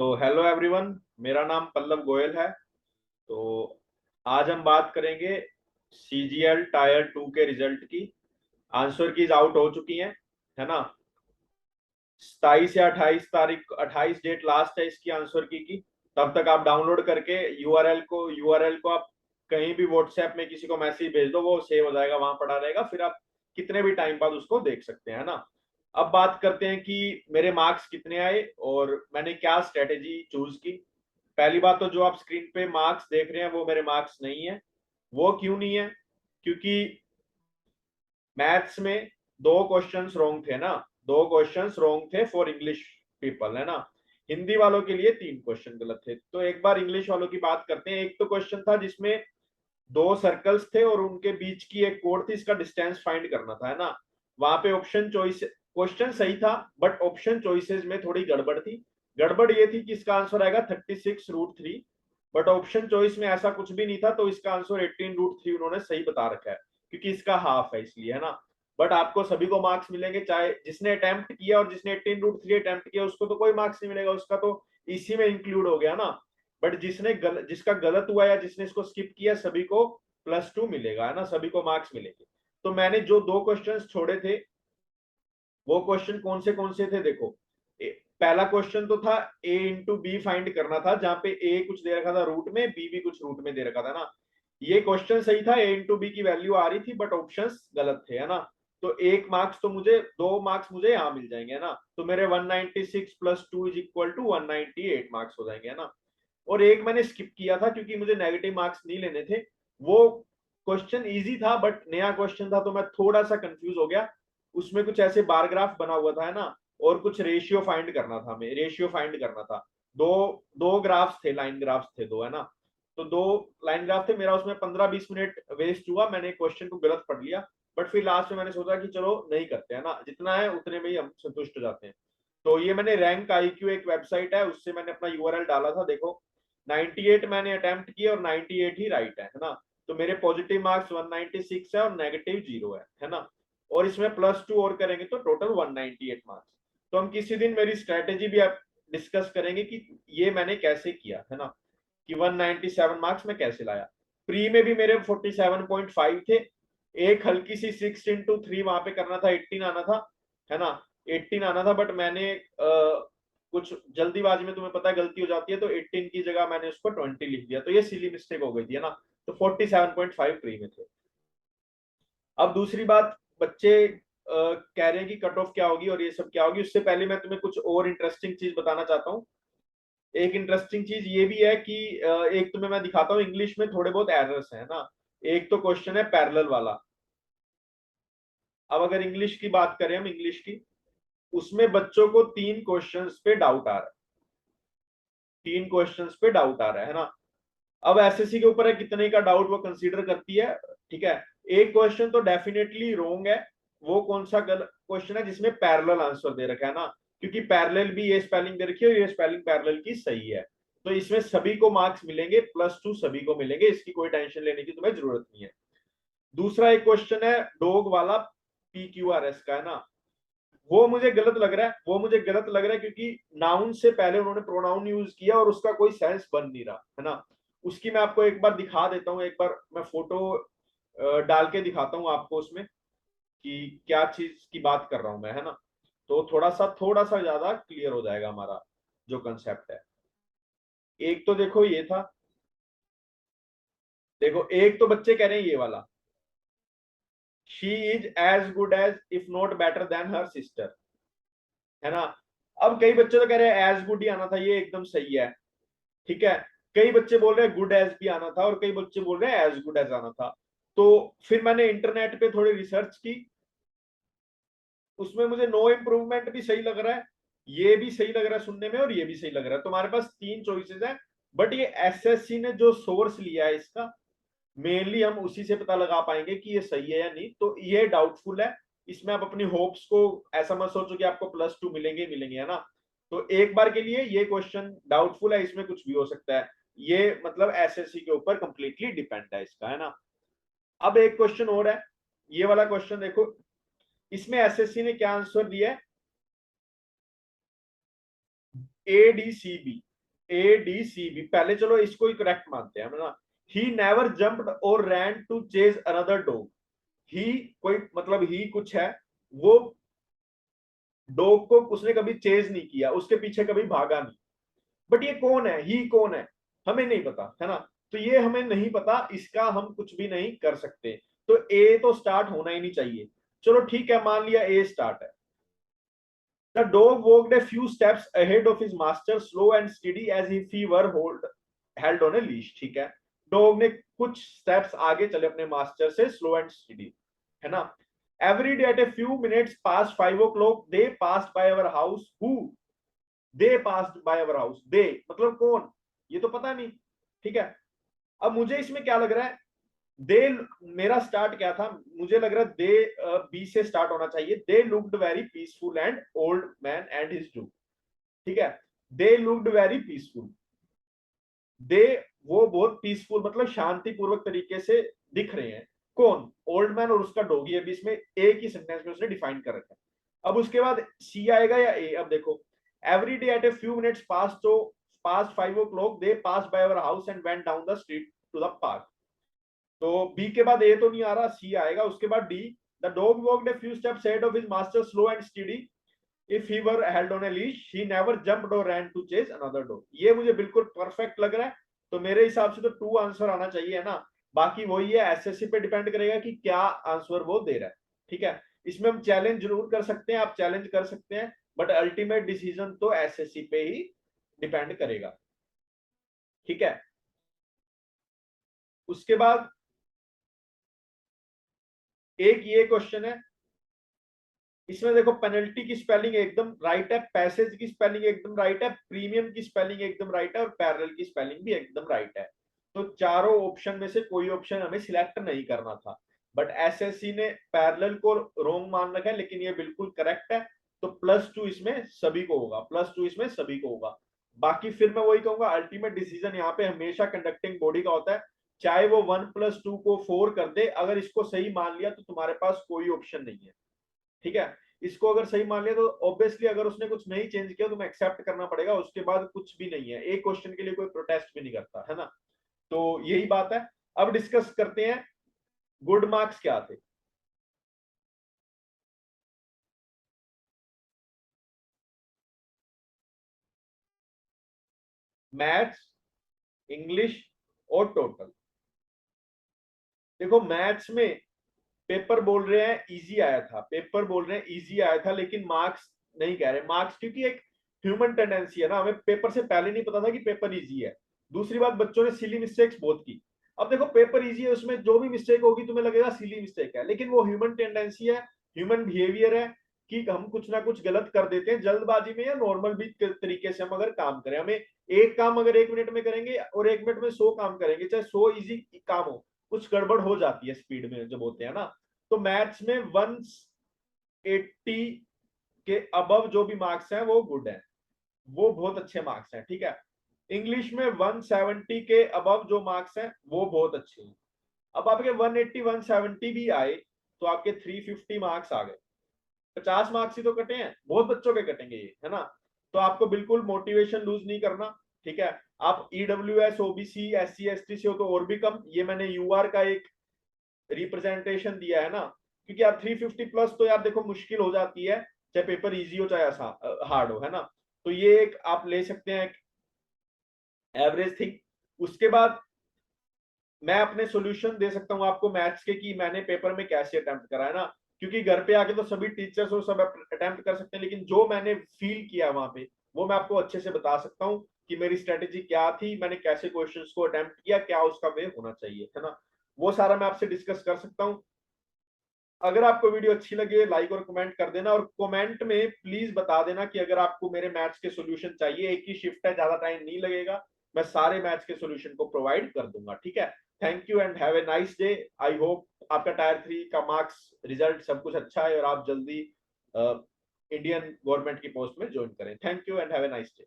तो hello everyone, मेरा नाम पल्लव गोयल है। तो आज हम बात करेंगे सीजीएल टायर 2 के रिजल्ट की। आंसर कीज आउट हो चुकी हैं, है ना। 27 या 28 तारीख, 28 डेट लास्ट है इसकी आंसर की। तब तक आप डाउनलोड करके यूआरएल को आप कहीं भी व्हाट्सएप में किसी को मैसेज भेज दो, वो सेव हो जाएगा, वहां पड़ा रहेगा, फिर आप कितने भी टाइम बाद उसको देख सकते हैं ना। अब बात करते हैं कि मेरे मार्क्स कितने आए और मैंने क्या स्ट्रेटेजी चूज की। पहली बात तो जो आप स्क्रीन पे मार्क्स देख रहे हैं वो मेरे मार्क्स नहीं है। वो क्यों नहीं है? क्योंकि मैथ्स में दो क्वेश्चंस रॉन्ग थे ना। दो क्वेश्चंस रॉन्ग थे फॉर इंग्लिश पीपल, है ना। हिंदी वालों के लिए तीन क्वेश्चन गलत थे। तो एक बार इंग्लिश वालों की बात करते हैं। एक तो क्वेश्चन था जिसमें दो सर्कल्स थे और उनके बीच की एक कोड थी, इसका डिस्टेंस फाइंड करना था, है ना। वहां पे ऑप्शन चॉइस, क्वेश्चन सही था बट ऑप्शन चॉइसेस में थोड़ी गड़बड़ थी। गड़बड़ ये थी कि इसका आंसर आएगा 36√3, बट ऑप्शन चॉइस में ऐसा कुछ भी नहीं था, तो इसका आंसर 18√3 उन्होंने सही बता रखा है, क्योंकि इसका हाफ है इसलिए, है ना। बट आपको सभी को मार्क्स मिलेंगे, चाहे जिसने अटेम्प्ट किया और जिसने 18√3 अटेम्प्ट किया उसको तो कोई मार्क्स नहीं मिलेगा, उसका तो इसी में इंक्लूड हो गया ना। बट जिसका गलत हुआ या जिसने इसको स्किप किया, सभी को +2 मिलेगा, है ना, सभी को मार्क्स मिलेंगे। तो मैंने जो दो क्वेश्चंस छोड़े थे, वो क्वेश्चन कौन से थे देखो। पहला क्वेश्चन तो था ए इंटू बी फाइंड करना था, जहां पे ए कुछ दे रखा था रूट में, बी भी कुछ रूट में दे रखा था ना। ये क्वेश्चन सही था, ए इंटू बी की वैल्यू आ रही थी, बट ऑप्शंस गलत थे, है ना। तो एक मार्क्स तो मुझे, दो मार्क्स मुझे यहाँ मिल जाएंगे, है ना। तो मेरे 196 + 2 = 198 मार्क्स हो जाएंगे, है ना। और एक मैंने स्किप किया था क्योंकि मुझे नेगेटिव मार्क्स नहीं लेने थे। वो क्वेश्चन इजी था बट नया क्वेश्चन था, तो मैं थोड़ा सा कंफ्यूज हो गया। उसमें कुछ ऐसे बार ग्राफ बना हुआ था, है ना, और कुछ रेशियो फाइंड करना था, हमें रेशियो फाइंड करना था। दो दो ग्राफ्स थे, लाइन ग्राफ्स थे दो, है ना। तो दो लाइन ग्राफ थे, मेरा उसमें 15-20 मिनट वेस्ट हुआ, मैंने क्वेश्चन को गलत पढ़ लिया। बट फिर लास्ट में मैंने सोचा कि चलो नहीं करते, है ना, जितना है उतने में ही हम संतुष्ट हो जाते हैं। तो ये मैंने रैंक IQ एक वेबसाइट है, उससे मैंने अपना यूआरएल डाला था, देखो 98 मैंने अटेम्प्ट किए और 98 ही राइट है ना। तो मेरे पॉजिटिव मार्क्स 196 है और नेगेटिव 0 है ना। और इसमें +2 और करेंगे तो टोटल 198 मार्क्स। तो हम किसी दिन मेरी स्ट्रेटेजी भी आप डिस्कस करेंगे कि ये मैंने कैसे किया, है ना, कि 197 मार्क्स में कैसे लाया। प्री में भी मेरे 47.5 थे। एक हल्की सी 6 × 3 वहां पे करना था, 18 आना था, है ना। 18 आना था, बट मैंने कुछ जल्दीबाजी में, तुम्हें पता है गलती हो जाती है, तो 18 की जगह मैंने उसको 20 लिख दिया, तो ये सिली मिस्टेक हो गई थी, है ना। तो 47.5 प्री में थे। अब दूसरी बात, बच्चे कह रहे हैं कि कट ऑफ क्या होगी और ये सब क्या होगी। उससे पहले मैं तुम्हें कुछ और इंटरेस्टिंग चीज बताना चाहता हूँ। एक इंटरेस्टिंग चीज ये भी है कि एक तुम्हें मैं दिखाता हूँ, इंग्लिश में थोड़े बहुत एरर्स है ना। एक तो क्वेश्चन है पैरेलल वाला। अब अगर इंग्लिश की बात करें, हम इंग्लिश की, उसमें बच्चों को तीन क्वेश्चंस पे डाउट आ रहा है। तीन क्वेश्चंस पे डाउट आ रहा है ना। अब एसएससी के ऊपर है कितने का डाउट वो कंसीडर करती है, ठीक है। एक क्वेश्चन तो डेफिनेटली रॉन्ग है। वो कौन सा क्वेश्चन है जिसमें पैरेलल आंसर दे रखा है ना, क्योंकि पैरेलल भी ये स्पेलिंग दे रखी है और ये स्पेलिंग पैरेलल की सही है। तो इसमें सभी को मार्क्स मिलेंगे, +2 सभी को मिलेंगे, इसकी कोई टेंशन लेने की तुम्हें जरूरत नहीं है। दूसरा एक क्वेश्चन है डॉग वाला, PQRS का, है ना। वो मुझे गलत लग रहा है, वो मुझे गलत लग रहा है क्योंकि नाउन से पहले उन्होंने प्रोनाउन यूज किया और उसका कोई सेंस बन नहीं रहा, है ना। उसकी मैं आपको एक बार दिखा देता हूँ, एक बार मैं फोटो डाल के दिखाता हूँ आपको उसमें कि क्या चीज की बात कर रहा हूं मैं, है ना। तो थोड़ा सा ज्यादा क्लियर हो जाएगा हमारा जो कंसेप्ट है। एक तो देखो ये था, देखो एक तो बच्चे कह रहे हैं ये वाला, she is as good as if not better than her sister, है ना। अब कई बच्चे तो कह रहे हैं एज गुड ही आना था, ये एकदम सही है, ठीक है। कई बच्चे बोल रहे हैं गुड एज भी आना था और कई बच्चे बोल रहे हैं एज गुड एज आना था। तो फिर मैंने इंटरनेट पे थोड़ी रिसर्च की, उसमें मुझे नो इम्प्रूवमेंट भी सही लग रहा है, ये भी सही लग रहा है सुनने में और ये भी सही लग रहा है। तुम्हारे पास तीन चॉइसेस है, बट ये एसएससी ने जो सोर्स लिया है इसका, मेनली हम उसी से पता लगा पाएंगे कि ये सही है या नहीं। तो ये डाउटफुल है। इसमें आप अपनी होप्स को ऐसा मत सोचो कि आपको +2 मिलेंगे मिलेंगे, है ना। तो एक बार के लिए ये क्वेश्चन डाउटफुल है, इसमें कुछ भी हो सकता है। ये मतलब एसएससी के ऊपर कंप्लीटली डिपेंड है इसका, है ना। अब एक क्वेश्चन और है, ये वाला क्वेश्चन देखो, इसमें एसएससी ने क्या आंसर दिया है, ADCB। A D C B, पहले चलो इसको ही करेक्ट मानते हैं ना। ही नेवर जंप्ड और ran to chase another dog. He कोई मतलब ही कुछ है, वो डॉग को उसने कभी चेज नहीं किया, उसके पीछे कभी भागा नहीं। बट ये कौन है, ही कौन है, हमें नहीं पता है ना। तो ये हमें नहीं पता, इसका हम कुछ भी नहीं कर सकते। तो ए तो स्टार्ट होना ही नहीं चाहिए। चलो ठीक है, मान लिया ए स्टार्ट है। The dog walked a few steps ahead of his master slow and steady as if he were held on a leash. ठीक है, डॉग ने कुछ स्टेप्स आगे चले अपने मास्टर से, स्लो एंड स्टेडी, है ना। Every day at a few minutes past 5 o'clock they passed by our house. Who? They passed by our house. They मतलब कौन, ये तो पता नहीं। ठीक है, अब मुझे इसमें क्या लग रहा है, दे, मेरा स्टार्ट क्या था, मुझे लग रहा है दे बी से स्टार्ट होना चाहिए। They looked very peaceful and old man and his do. ठीक है, दे लुक्ड वेरी पीसफुल। दे, वो बहुत पीसफुल मतलब शांतिपूर्वक तरीके से दिख रहे हैं। कौन? ओल्ड मैन और उसका डॉगी। अभी इसमें एक ही सेंटेंस में उसने डिफाइन कर रखा है। अब उसके बाद सी आएगा या ए? अब देखो, every day at a few minutes pass, तो pass 5 o'clock they pass by our house and went down the street to the park. तो बी के बाद ए तो नहीं आ रहा, सी आएगा। उसके बाद D, the dog walked a few steps ahead of his master slow and steady if he were held on a leash he never jumped और ran to chase another dog. ये मुझे बिल्कुल परफेक्ट लग रहा है। तो मेरे हिसाब से तो टू आंसर आना चाहिए, है ना। बाकी वही है, एसएससी पे डिपेंड करेगा कि क्या आंसर वो दे रहा है। ठीक है, इसमें हम चैलेंज जरूर कर सकते हैं, आप चैलेंज कर सकते हैं, बट अल्टीमेट डिसीजन तो एसएससी पे ही डिपेंड करेगा। ठीक है, उसके बाद एक ये क्वेश्चन है, इसमें देखो पेनल्टी की स्पेलिंग एकदम राइट है, पैसेज की स्पेलिंग एकदम राइट है, प्रीमियम की स्पेलिंग एकदम राइट है और पैरेलल की स्पेलिंग भी एकदम राइट है। तो चारों ऑप्शन में से कोई ऑप्शन हमें सिलेक्ट नहीं करना था, बट एसएससी ने पैरेलल को रॉन्ग मान रखा है, लेकिन ये बिल्कुल करेक्ट है। तो +2 इसमें सभी को होगा, +2 इसमें सभी को होगा। बाकी फिर मैं वही कहूंगा, अल्टीमेट डिसीजन यहाँ पे हमेशा कंडक्टिंग बॉडी का होता है। चाहे वो 1+2 को 4 कर दे, अगर इसको सही मान लिया तो तुम्हारे पास कोई ऑप्शन नहीं है। ठीक है, इसको अगर सही मान लिया तो ऑब्वियसली अगर उसने कुछ नहीं चेंज किया तो तुम्हें एक्सेप्ट करना पड़ेगा, उसके बाद कुछ भी नहीं है। एक क्वेश्चन के लिए कोई प्रोटेस्ट भी नहीं करता, है ना। तो यही बात है। अब डिस्कस करते हैं गुड मार्क्स क्या थे। मैथ्स, इंग्लिश और टोटल। देखो मैथ्स में पेपर बोल रहे हैं इजी आया था, पेपर बोल रहे हैं इजी आया था, लेकिन मार्क्स नहीं कह रहे। मार्क्स क्योंकि एक ह्यूमन टेंडेंसी है ना, हमें पेपर से पहले नहीं पता था कि पेपर इजी है। दूसरी बात, बच्चों ने सिली मिस्टेक्स बहुत की। अब देखो पेपर इजी है, उसमें जो भी मिस्टेक होगी तुम्हें लगेगा सिली मिस्टेक है, लेकिन वो ह्यूमन टेंडेंसी है, ह्यूमन बिहेवियर है कि हम कुछ ना कुछ गलत कर देते हैं जल्दबाजी में, या नॉर्मल भी तरीके से हम अगर काम करें, हमें एक काम अगर 1 मिनट में करेंगे और 1 मिनट में 100 काम करेंगे, चाहे 100 इजी काम हो, कुछ गड़बड़ हो जाती है स्पीड में जब होते हैं ना। तो मैथ्स में 180 के अबव जो भी मार्क्स हैं वो गुड है, वो बहुत अच्छे मार्क्स हैं। ठीक है, इंग्लिश में 170 के अबव जो मार्क्स हैं वो बहुत अच्छे हैं। अब आपके 180 170 भी आए तो आपके 350 मार्क्स आ गए, 50 मार्क्स ही तो कटे हैं, बहुत बच्चों के कटेंगे ये, है ना। तो आपको बिल्कुल मोटिवेशन लूज नहीं करना। ठीक है, आप ईडब्ल्यूएस ओबीसी SC ST से हो तो और भी कम, ये मैंने यूआर का एक रिप्रेजेंटेशन दिया है ना, क्योंकि आप 350 प्लस तो यार देखो मुश्किल हो जाती है, चाहे पेपर इजी हो चाहे हार्ड हो, है ना। तो ये एक आप ले सकते हैं, एक एवरेज थिंग। उसके बाद मैं अपने सॉल्यूशन दे सकता हूँ आपको मैथ्स के कि मैंने पेपर में कैसे अटेम्प्ट करा है ना, क्योंकि घर पे आके तो सभी टीचर्स और सब अटेम्प्ट कर सकते हैं, लेकिन जो मैंने फील किया वहां पे वो मैं आपको अच्छे से बता सकता हूँ कि मेरी स्ट्रेटेजी क्या थी, मैंने कैसे क्वेश्चंस को अटेम्प्ट किया, क्या उसका वे होना चाहिए, है ना। वो सारा मैं आपसे डिस्कस कर सकता हूँ। अगर आपको वीडियो अच्छी लगे लाइक और कमेंट कर देना, और कमेंट में प्लीज बता देना कि अगर आपको मेरे मैथ्स के सॉल्यूशन चाहिए, एक ही शिफ्ट है, ज्यादा टाइम नहीं लगेगा, मैं सारे मैथ्स के सॉल्यूशन को प्रोवाइड कर दूंगा। ठीक है, thank you and have a nice day. I hope आपका टायर 3 का मार्क्स रिजल्ट सब कुछ अच्छा है और आप जल्दी इंडियन गवर्नमेंट की पोस्ट में ज्वाइन करें। Thank you and have a nice day.